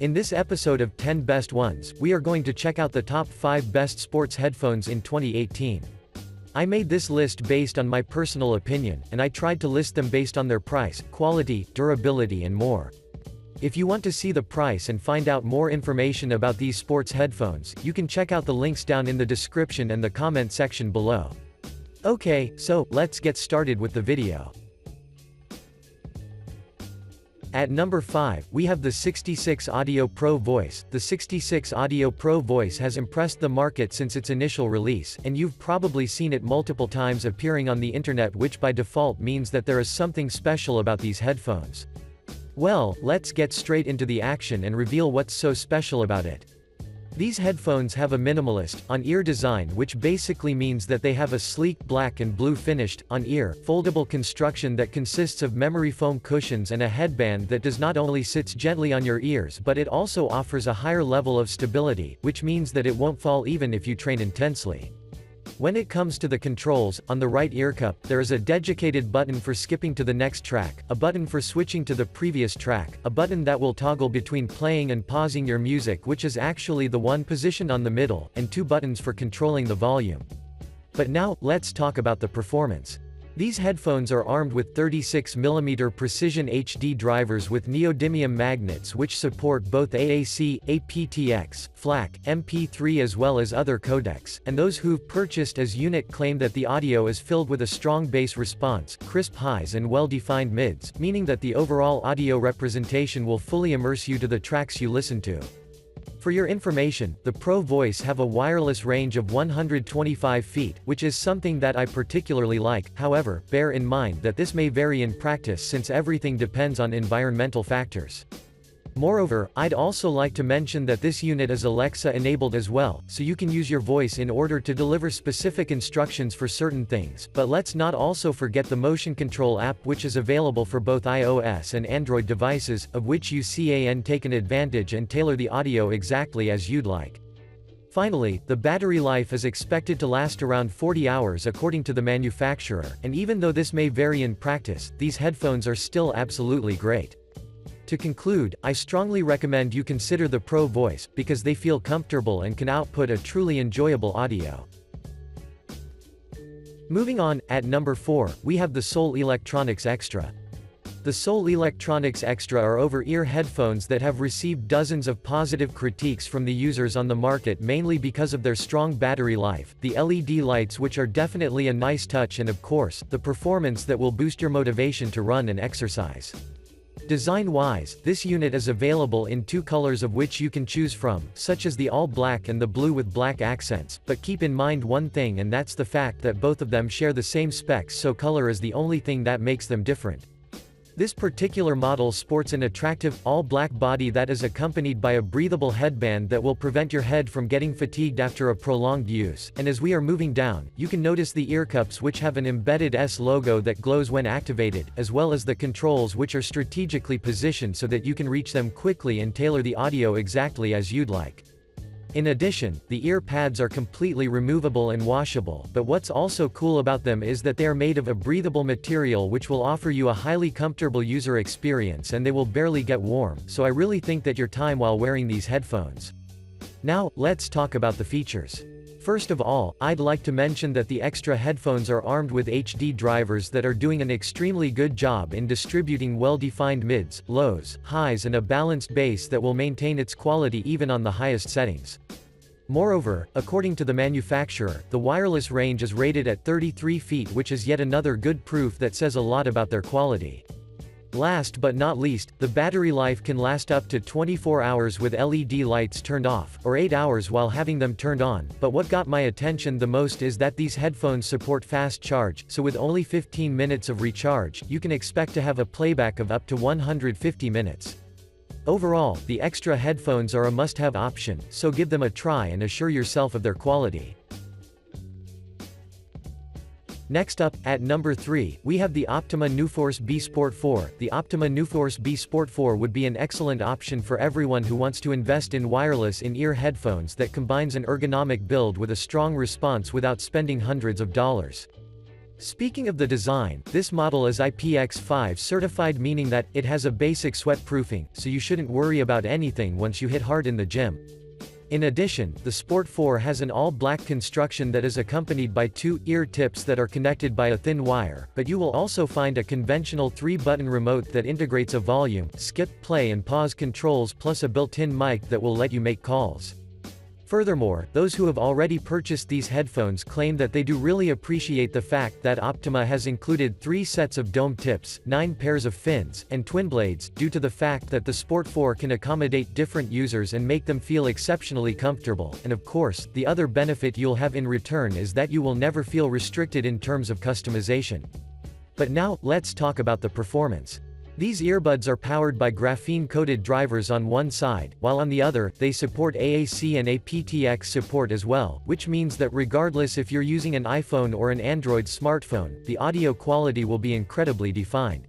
In this episode of 10 Best Ones, we are going to check out the top 5 best sports headphones in 2018. I made this list based on my personal opinion, and I tried to list them based on their price, quality, durability and more. If you want to see the price and find out more information about these sports headphones, you can check out the links down in the description and the comment section below. Okay, so, let's get started with the video. At number 5, we have the 66 Audio Pro Voice. The 66 Audio Pro Voice has impressed the market since its initial release, and you've probably seen it multiple times appearing on the internet, which by default means that there is something special about these headphones. Well, let's get straight into the action and reveal what's so special about it. These headphones have a minimalist, on-ear design, which basically means that they have a sleek black and blue finished, on-ear, foldable construction that consists of memory foam cushions and a headband that does not only sits gently on your ears but it also offers a higher level of stability, which means that it won't fall even if you train intensely. When it comes to the controls, on the right ear cup, there is a dedicated button for skipping to the next track, a button for switching to the previous track, a button that will toggle between playing and pausing your music, which is actually the one positioned on the middle, and 2 buttons for controlling the volume. But now, let's talk about the performance. These headphones are armed with 36mm precision HD drivers with neodymium magnets which support both AAC, aptX, FLAC, MP3 as well as other codecs, and those who've purchased as unit claim that the audio is filled with a strong bass response, crisp highs and well-defined mids, meaning that the overall audio representation will fully immerse you to the tracks you listen to. For your information, the Pro Voice have a wireless range of 125 feet, which is something that I particularly like. However, bear in mind that this may vary in practice since everything depends on environmental factors. Moreover, I'd also like to mention that this unit is Alexa enabled as well, so you can use your voice in order to deliver specific instructions for certain things, but let's not also forget the motion control app, which is available for both iOS and Android devices, of which you can take an advantage and tailor the audio exactly as you'd like. Finally, the battery life is expected to last around 40 hours according to the manufacturer, and even though this may vary in practice, these headphones are still absolutely great. To conclude, I strongly recommend you consider the Pro Voice, because they feel comfortable and can output a truly enjoyable audio. Moving on, at number 4, we have the Sony Electronics Extra. The Sony Electronics Extra are over-ear headphones that have received dozens of positive critiques from the users on the market, mainly because of their strong battery life, the LED lights which are definitely a nice touch, and of course, the performance that will boost your motivation to run and exercise. Design-wise, this unit is available in 2 colors of which you can choose from, such as the all-black and the blue with black accents, but keep in mind one thing, and that's the fact that both of them share the same specs, so color is the only thing that makes them different. This particular model sports an attractive, all-black body that is accompanied by a breathable headband that will prevent your head from getting fatigued after a prolonged use, and as we are moving down, you can notice the ear cups which have an embedded S logo that glows when activated, as well as the controls which are strategically positioned so that you can reach them quickly and tailor the audio exactly as you'd like. In addition, the ear pads are completely removable and washable, but what's also cool about them is that they are made of a breathable material which will offer you a highly comfortable user experience, and they will barely get warm, so I really think that your time while wearing these headphones. Now, let's talk about the features. First of all, I'd like to mention that the extra headphones are armed with HD drivers that are doing an extremely good job in distributing well-defined mids, lows, highs and a balanced bass that will maintain its quality even on the highest settings. Moreover, according to the manufacturer, the wireless range is rated at 33 feet, which is yet another good proof that says a lot about their quality. Last but not least, the battery life can last up to 24 hours with LED lights turned off, or 8 hours while having them turned on, but what got my attention the most is that these headphones support fast charge, so with only 15 minutes of recharge, you can expect to have a playback of up to 150 minutes. Overall, the extra headphones are a must-have option, so give them a try and assure yourself of their quality. Next up, at number 3, we have the Optima NewForce B Sport 4. The Optima NewForce B Sport 4 would be an excellent option for everyone who wants to invest in wireless in-ear headphones that combines an ergonomic build with a strong response without spending hundreds of dollars. Speaking of the design, this model is IPX5 certified, meaning that it has a basic sweat proofing, so you shouldn't worry about anything once you hit hard in the gym. In addition, the Sport 4 has an all-black construction that is accompanied by two ear tips that are connected by a thin wire, but you will also find a conventional 3-button remote that integrates a volume, skip, play and pause controls plus a built-in mic that will let you make calls. Furthermore, those who have already purchased these headphones claim that they do really appreciate the fact that Optima has included 3 sets of dome tips, 9 pairs of fins, and twin blades, due to the fact that the Sport 4 can accommodate different users and make them feel exceptionally comfortable, and of course, the other benefit you'll have in return is that you will never feel restricted in terms of customization. But now, let's talk about the performance. These earbuds are powered by graphene-coated drivers on one side, while on the other, they support AAC and aptX support as well, which means that regardless if you're using an iPhone or an Android smartphone, the audio quality will be incredibly defined.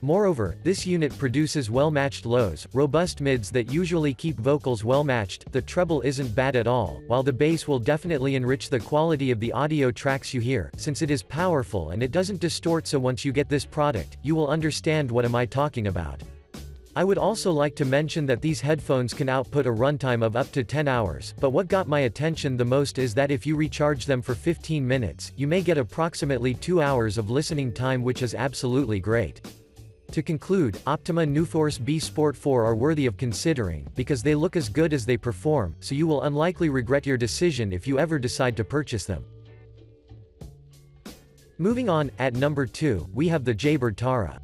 Moreover, this unit produces well-matched lows, robust mids that usually keep vocals well-matched, the treble isn't bad at all, while the bass will definitely enrich the quality of the audio tracks you hear, since it is powerful and it doesn't distort, so once you get this product, you will understand what am I talking about. I would also like to mention that these headphones can output a runtime of up to 10 hours, but what got my attention the most is that if you recharge them for 15 minutes, you may get approximately 2 hours of listening time, which is absolutely great. To conclude, Optima Newforce B Sport 4 are worthy of considering, because they look as good as they perform, so you will unlikely regret your decision if you ever decide to purchase them. Moving on, at number 2, we have the Jaybird Tarah.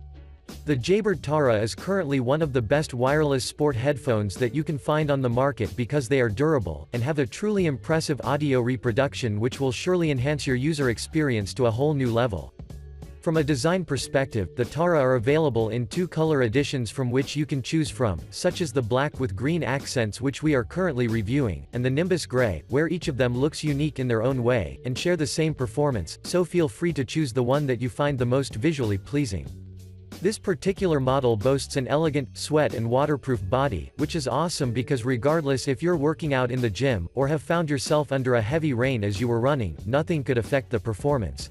The Jaybird Tarah is currently one of the best wireless sport headphones that you can find on the market because they are durable, and have a truly impressive audio reproduction which will surely enhance your user experience to a whole new level. From a design perspective, the Tarah are available in 2 color editions from which you can choose from, such as the black with green accents which we are currently reviewing, and the Nimbus Grey, where each of them looks unique in their own way, and share the same performance, so feel free to choose the one that you find the most visually pleasing. This particular model boasts an elegant, sweat and waterproof body, which is awesome because regardless if you're working out in the gym, or have found yourself under a heavy rain as you were running, nothing could affect the performance.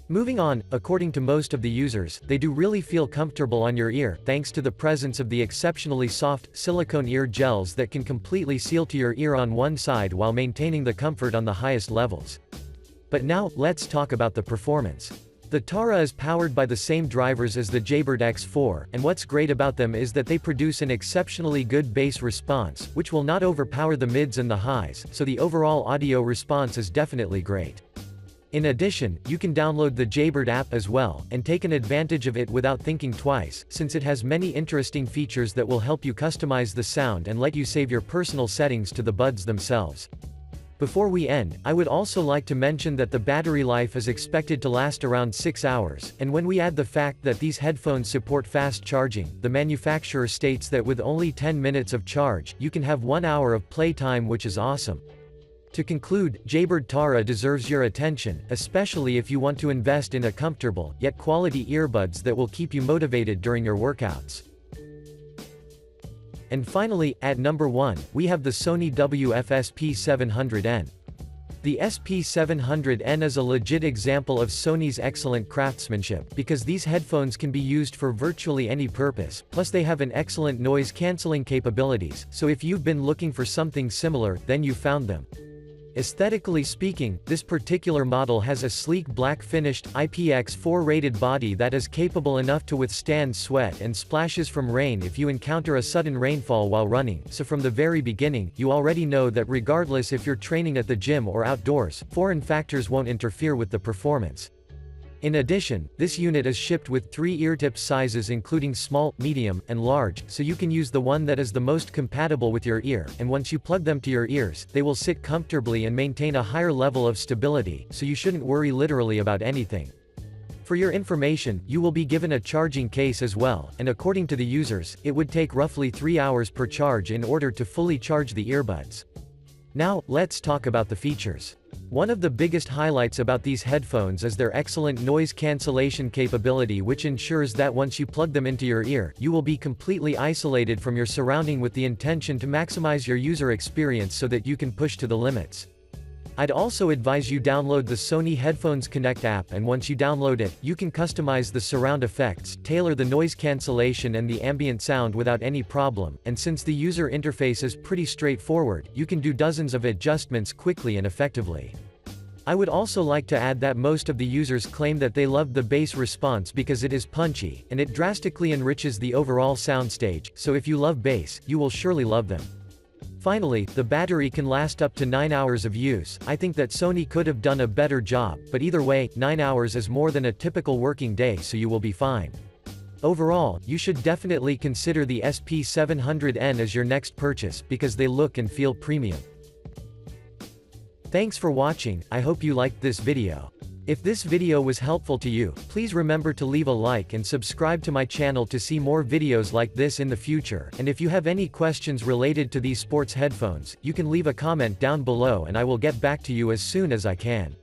Moving on, according to most of the users, they do really feel comfortable on your ear, thanks to the presence of the exceptionally soft, silicone ear gels that can completely seal to your ear on one side while maintaining the comfort on the highest levels. But now, let's talk about the performance. The Tarah is powered by the same drivers as the Jaybird X4, and what's great about them is that they produce an exceptionally good bass response, which will not overpower the mids and the highs, so the overall audio response is definitely great. In addition, you can download the Jaybird app as well, and take an advantage of it without thinking twice, since it has many interesting features that will help you customize the sound and let you save your personal settings to the buds themselves. Before we end, I would also like to mention that the battery life is expected to last around 6 hours, and when we add the fact that these headphones support fast charging, the manufacturer states that with only 10 minutes of charge, you can have 1 hour of playtime, which is awesome. To conclude, Jaybird Tarah deserves your attention, especially if you want to invest in a comfortable, yet quality earbuds that will keep you motivated during your workouts. And finally, at number 1, we have the Sony WF SP700N. The SP700N is a legit example of Sony's excellent craftsmanship, because these headphones can be used for virtually any purpose, plus they have an excellent noise-canceling capabilities, so if you've been looking for something similar, then you found them. Aesthetically speaking, this particular model has a sleek black finished, IPX4 rated body that is capable enough to withstand sweat and splashes from rain if you encounter a sudden rainfall while running, so from the very beginning, you already know that regardless if you're training at the gym or outdoors, foreign factors won't interfere with the performance. In addition, this unit is shipped with 3 eartip sizes including small, medium, and large, so you can use the one that is the most compatible with your ear, and once you plug them to your ears, they will sit comfortably and maintain a higher level of stability, so you shouldn't worry literally about anything. For your information, you will be given a charging case as well, and according to the users, it would take roughly 3 hours per charge in order to fully charge the earbuds. Now, let's talk about the features. One of the biggest highlights about these headphones is their excellent noise cancellation capability, which ensures that once you plug them into your ear, you will be completely isolated from your surrounding with the intention to maximize your user experience so that you can push to the limits. I'd also advise you download the Sony Headphones Connect app, and once you download it, you can customize the surround effects, tailor the noise cancellation and the ambient sound without any problem, and since the user interface is pretty straightforward, you can do dozens of adjustments quickly and effectively. I would also like to add that most of the users claim that they loved the bass response because it is punchy, and it drastically enriches the overall soundstage, so if you love bass, you will surely love them. Finally, the battery can last up to 9 hours of use. I think that Sony could have done a better job, but either way, 9 hours is more than a typical working day, so you will be fine. Overall, you should definitely consider the SP700N as your next purchase, because they look and feel premium. Thanks for watching, I hope you liked this video. If this video was helpful to you, please remember to leave a like and subscribe to my channel to see more videos like this in the future, and if you have any questions related to these sports headphones, you can leave a comment down below and I will get back to you as soon as I can.